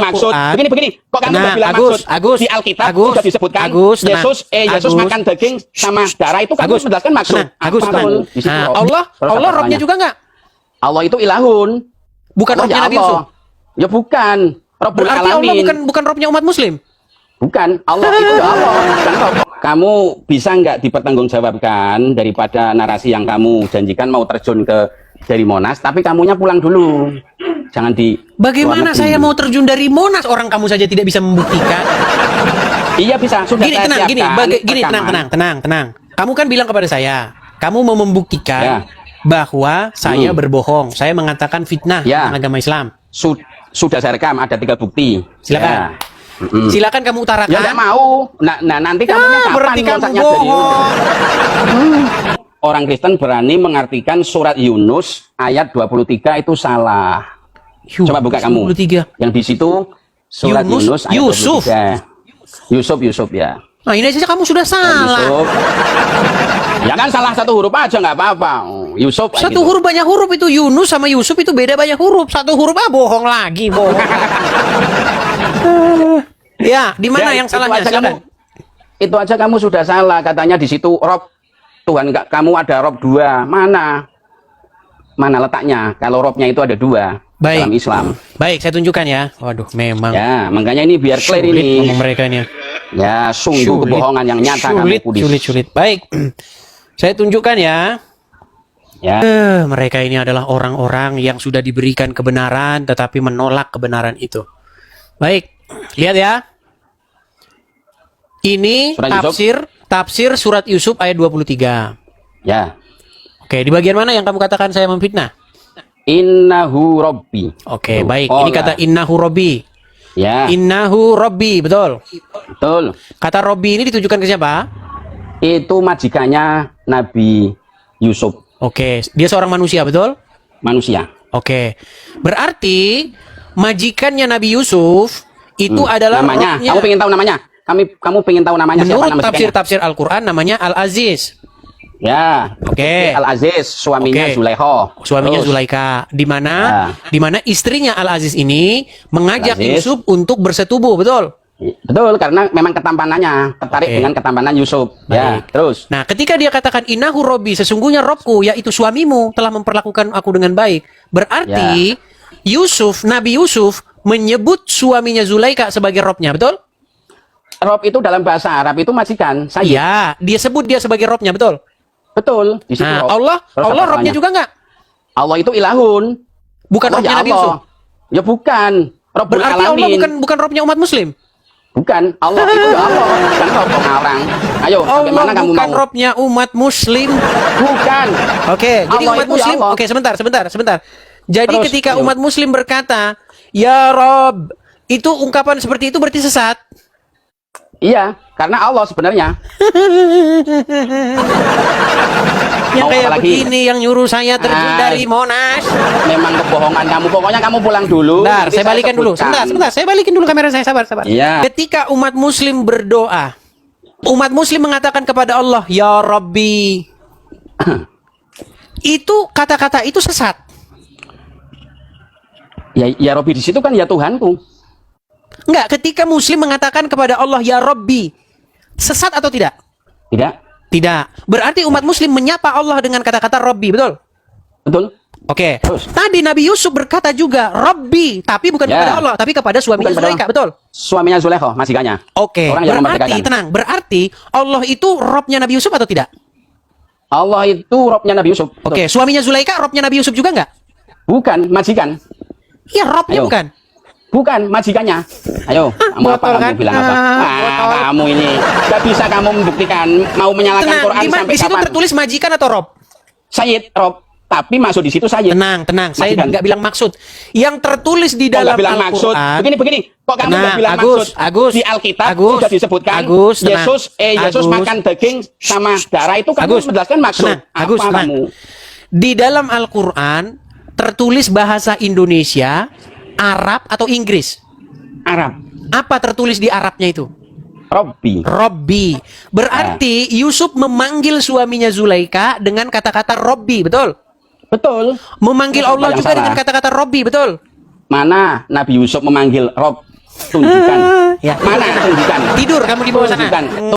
maksud. Al-Quran. Begini. Kok kamu nggak bilang maksud? Di Alkitab sudah disebutkan Yesus makan daging sama darah itu kamu menjelaskan maksud. Tenang. Nah, Allah Robnya juga nggak? Allah itu ilahun. Bukan Robnya Nabi Yusuf. Ya bukan. Rabbul Berarti Allah alamin. bukan Robnya umat Muslim. Bukan. Allah itu ya Allah. Bukan Rob. Kamu bisa nggak dipertanggungjawabkan daripada narasi yang kamu janjikan mau terjun dari Monas, tapi kamunya pulang dulu. Jangan di. Bagaimana saya mau terjun dari Monas? Orang kamu saja tidak bisa membuktikan. Iya bisa. Sudah Gini, saya siapkan. Tenang. Kamu kan bilang kepada saya, kamu mau membuktikan bahwa saya berbohong. Saya mengatakan fitnah tentang agama Islam. Sudah saya rekam, ada 3 bukti. Silakan. Silakan kamu utarakan. Ya nggak mau. Nah nanti kamu berarti kamu bohong. Orang Kristen berani mengartikan surat Yunus ayat 23 itu salah. Coba buka kamu. 23. Yang di situ surat Yunus ayat Yusuf. 23. Yusuf ya. Nah ini saja kamu sudah salah. Yusuf. Ya kan salah satu huruf aja nggak apa-apa. Yusuf. Satu huruf banyak huruf itu Yunus sama Yusuf itu beda banyak huruf. Satu huruf bohong lagi bohong. Ya, di mana yang salahnya? Itu aja kamu sudah salah. Katanya di situ Rob Tuhan nggak, kamu ada Rob 2. Mana letaknya? Kalau Robnya itu ada 2 dalam Islam. Baik, saya tunjukkan ya. Waduh, memang. Ya, makanya ini biar clear ini. Mereka ini. Ya, sungguh kebohongan yang nyata. Sulit. Baik, saya tunjukkan ya. Ya. Mereka ini adalah orang-orang yang sudah diberikan kebenaran, tetapi menolak kebenaran itu. Baik, lihat ya. Ini tafsir surat Yusuf ayat 23. Ya. Oke, di bagian mana yang kamu katakan saya memfitnah? Innahu Rabbi. Oke, baik. Ini kata innahu Rabbi. Ya. Innahu Rabbi, betul. Betul. Kata Rabbi ini ditujukan ke siapa? Itu majikannya Nabi Yusuf. Oke, dia seorang manusia, betul? Manusia. Oke. Berarti majikannya Nabi Yusuf itu adalah namanya. Rohnya. Kamu pengen tahu namanya? Kamu pengen tahu namanya siapa? Menurut tafsir Al-Quran namanya Al-Aziz. Ya. Oke. Al-Aziz suaminya Zulaikha. Suaminya Zulaikha. Di mana istrinya Al-Aziz ini mengajak Yusuf untuk bersetubuh, betul? Betul, karena memang ketampanannya tertarik dengan ketampanan Yusuf. Ya, terus. Nah, ketika dia katakan innahu Robbi, sesungguhnya Robku, yaitu suamimu, telah memperlakukan aku dengan baik. Berarti Nabi Yusuf menyebut suaminya Zulaikha sebagai Robnya, betul? Rob itu dalam bahasa Arab itu majikan. Iya, dia sebut dia sebagai Robnya, betul? Betul. Di situ nah, Allah Robnya juga nggak? Allah itu ilahun. Bukan Robnya Nabi Yusuf? Ya bukan. Rabbul berarti alamin. Allah bukan Robnya umat Muslim? Bukan. Allah itu ya Allah. Bukan Rob orang. Ayo, bagaimana kamu mau? Bukan Robnya umat Muslim? Bukan. Oke, jadi umat Muslim. Oke, sebentar. Jadi ketika umat Muslim berkata, ya Rob, itu ungkapan seperti itu berarti sesat? Iya, karena Allah sebenarnya. Yang kayak begini yang nyuruh saya terjun dari Monas. Memang kebohongan kamu. Pokoknya kamu pulang dulu. Bentar, saya balikin dulu. Sebentar, saya balikin dulu kamera saya. Sabar. Iya. Ketika umat Muslim berdoa, umat Muslim mengatakan kepada Allah, ya Rabbi. Itu kata-kata itu sesat. Ya Rabbi di situ kan ya Tuhanku. Enggak, ketika Muslim mengatakan kepada Allah ya Rabbi, sesat atau tidak? Tidak. Berarti umat Muslim menyapa Allah dengan kata-kata Rabbi, betul? Betul. Oke. Tadi Nabi Yusuf berkata juga Rabbi, tapi bukan kepada Allah, tapi kepada suaminya Zulaikha, betul? Suaminya Zulaikha, majikannya. Oke. Berarti Allah itu Robnya Nabi Yusuf atau tidak? Allah itu Robnya Nabi Yusuf. Oke. Suaminya Zulaikha Robnya Nabi Yusuf juga enggak? Bukan, majikan. Iya, Robnya bukan. Bukan, majikannya. Ayo, kamu bilang apa? Kamu ini gak bisa kamu membuktikan, mau menyalahkan Quran sampai kapan? Di situ tertulis majikan atau Rob? Sayyid, Rob. Tapi masuk di situ Sayyid. Tenang. Saya nggak bilang maksud. Yang tertulis di dalam Al-Quran. Begini. Kok kamu nggak bilang maksud? Di Alkitab sudah disebutkan Yesus makan daging sama darah itu kamu menjelaskan maksud. Kamu? Di dalam Al-Quran tertulis bahasa Indonesia, Arab atau Inggris? Arab. Apa tertulis di Arabnya itu? Robbi. Berarti Yusuf memanggil suaminya Zulaikha dengan kata-kata Robbi, betul? Betul. Memanggil Allah juga dengan kata-kata Robbi, betul? Mana Nabi Yusuf memanggil Rob? Tunjukkan. Ya. Mana? Tunjukkan. Tidur kamu di bawah sana. Tunjukkan.